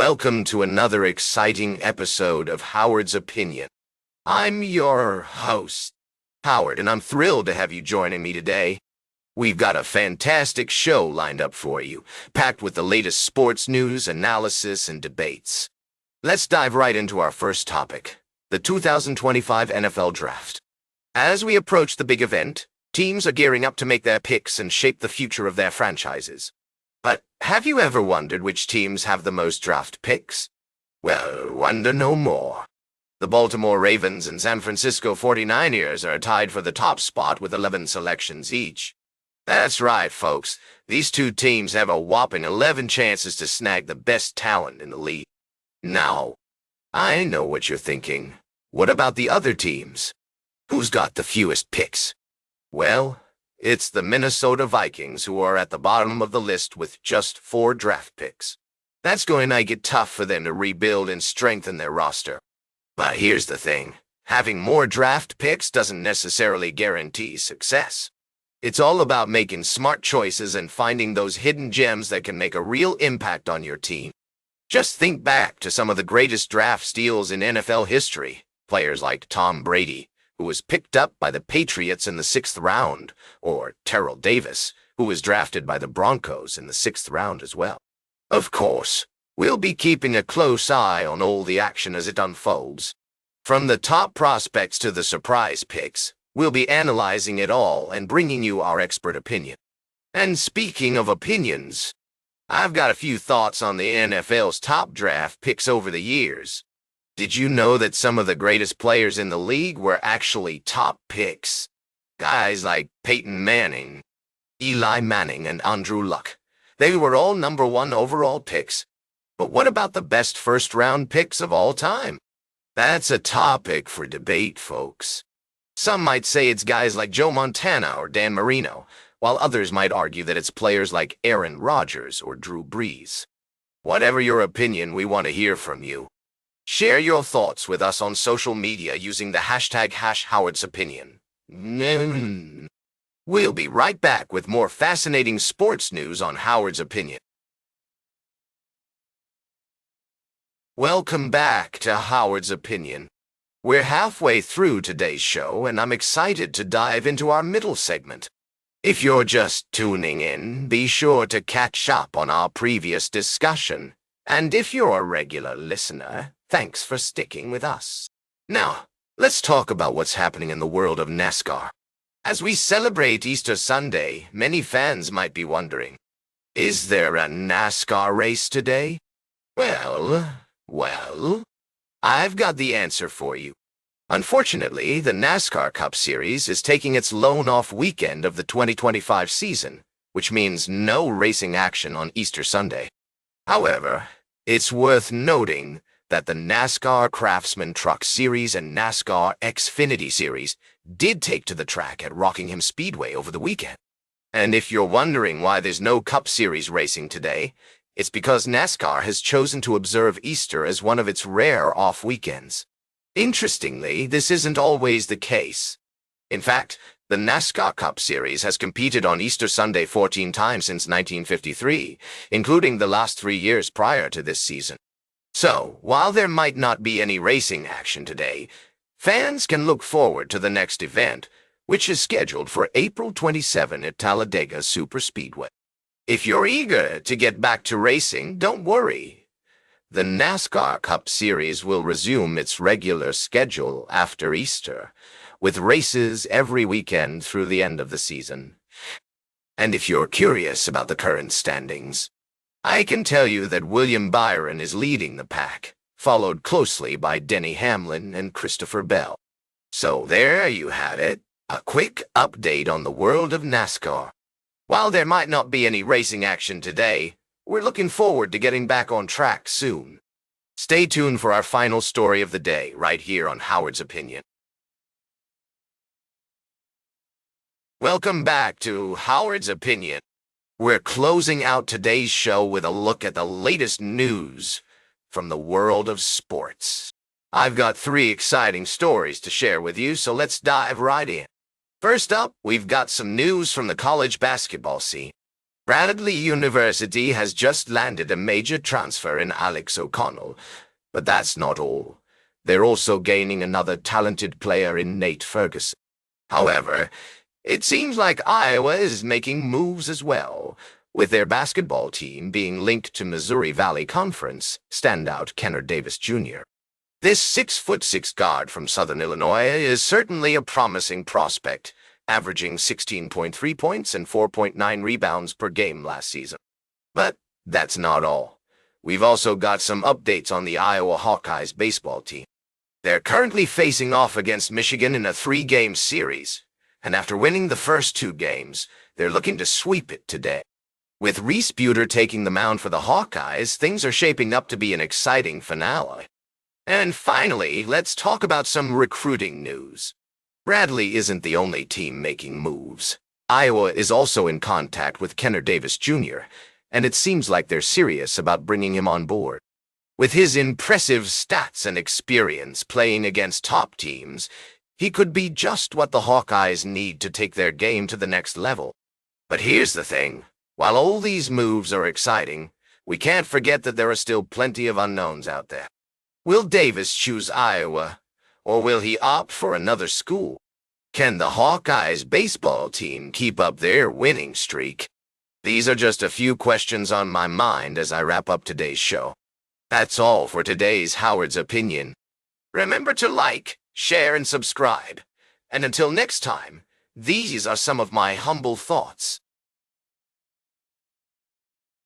Welcome to another exciting episode of Howard's Opinion. I'm your host, Howard, and I'm thrilled to have you joining me today. We've got a fantastic show lined up for you, packed with the latest sports news, analysis, and debates. Let's dive right into our first topic, the 2025 NFL Draft. As we approach the big event, teams are gearing up to make their picks and shape the future of their franchises. But have you ever wondered which teams have the most draft picks? Well, wonder no more. The Baltimore Ravens and San Francisco 49ers are tied for the top spot with 11 selections each. That's right, folks. These two teams have a whopping 11 chances to snag the best talent in the league. Now, I know what you're thinking. What about the other teams? Who's got the fewest picks? Well, it's the Minnesota Vikings who are at the bottom of the list with just 4 draft picks. That's going to make it tough for them to rebuild and strengthen their roster. But here's the thing. Having more draft picks doesn't necessarily guarantee success. It's all about making smart choices and finding those hidden gems that can make a real impact on your team. Just think back to some of the greatest draft steals in NFL history. Players like Tom Brady, who was picked up by the Patriots in the 6th round, or Terrell Davis, who was drafted by the Broncos in the 6th round as well. Of course, we'll be keeping a close eye on all the action as it unfolds. From the top prospects to the surprise picks, we'll be analyzing it all and bringing you our expert opinion. And speaking of opinions, I've got a few thoughts on the NFL's top draft picks over the years. Did you know that some of the greatest players in the league were actually top picks? Guys like Peyton Manning, Eli Manning, and Andrew Luck. They were all number 1 overall picks. But what about the best first-round picks of all time? That's a topic for debate, folks. Some might say it's guys like Joe Montana or Dan Marino, while others might argue that it's players like Aaron Rodgers or Drew Brees. Whatever your opinion, we want to hear from you. Share your thoughts with us on social media using the hashtag #HowardsOpinion. We'll be right back with more fascinating sports news on Howard's Opinion. Welcome back to Howard's Opinion. We're halfway through today's show, and I'm excited to dive into our middle segment. If you're just tuning in, be sure to catch up on our previous discussion. And if you're a regular listener, thanks for sticking with us. Now, let's talk about what's happening in the world of NASCAR. As we celebrate Easter Sunday, many fans might be wondering, is there a NASCAR race today? Well, I've got the answer for you. Unfortunately, the NASCAR Cup Series is taking its lone-off weekend of the 2025 season, which means no racing action on Easter Sunday. However, it's worth noting that the NASCAR Craftsman Truck Series and NASCAR Xfinity Series did take to the track at Rockingham Speedway over the weekend. And if you're wondering why there's no Cup Series racing today, it's because NASCAR has chosen to observe Easter as one of its rare off weekends. Interestingly, this isn't always the case. In fact, the NASCAR Cup Series has competed on Easter Sunday 14 times since 1953, including the last 3 years prior to this season. So, while there might not be any racing action today, fans can look forward to the next event, which is scheduled for April 27 at Talladega Superspeedway. If you're eager to get back to racing, don't worry. The NASCAR Cup Series will resume its regular schedule after Easter, with races every weekend through the end of the season. And if you're curious about the current standings, I can tell you that William Byron is leading the pack, followed closely by Denny Hamlin and Christopher Bell. So there you have it, a quick update on the world of NASCAR. While there might not be any racing action today, we're looking forward to getting back on track soon. Stay tuned for our final story of the day, right here on Howard's Opinion. Welcome back to Howard's Opinion. We're closing out today's show with a look at the latest news from the world of sports. I've got 3 exciting stories to share with you, so let's dive right in. First up, we've got some news from the college basketball scene. Bradley University has just landed a major transfer in Alex O'Connell, but that's not all. They're also gaining another talented player in Nate Ferguson. However, it seems like Iowa is making moves as well, with their basketball team being linked to Missouri Valley Conference standout Kenner Davis Jr. This 6'6" guard from Southern Illinois is certainly a promising prospect, averaging 16.3 points and 4.9 rebounds per game last season. But that's not all. We've also got some updates on the Iowa Hawkeyes baseball team. They're currently facing off against Michigan in a 3-game series, and after winning the first 2 games, they're looking to sweep it today. With Reese Buter taking the mound for the Hawkeyes, things are shaping up to be an exciting finale. And finally, let's talk about some recruiting news. Bradley isn't the only team making moves. Iowa is also in contact with Kenner Davis Jr., and it seems like they're serious about bringing him on board. With his impressive stats and experience playing against top teams, he could be just what the Hawkeyes need to take their game to the next level. But here's the thing. While all these moves are exciting, we can't forget that there are still plenty of unknowns out there. Will Davis choose Iowa, or will he opt for another school? Can the Hawkeyes baseball team keep up their winning streak? These are just a few questions on my mind as I wrap up today's show. That's all for today's Howard's Opinion. Remember to like, share, and subscribe. And until next time, these are some of my humble thoughts.